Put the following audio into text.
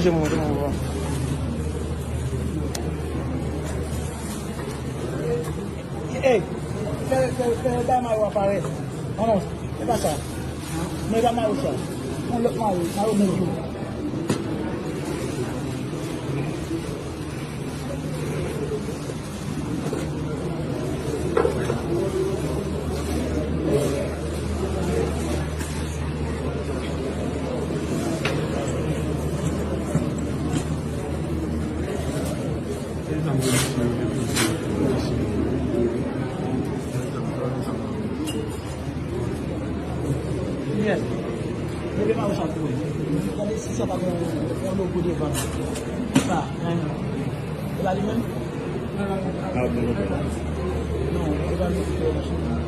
Je monte, on va. Hey, fais pas mal apparaître. Non, non, c'est pas ça. Mais pas mal ça. On le mal, ça au même jour. Yes. Levez mal o chão. Quando esse só para o louco de van. Tá, não. Lá de mim? Não, eu vou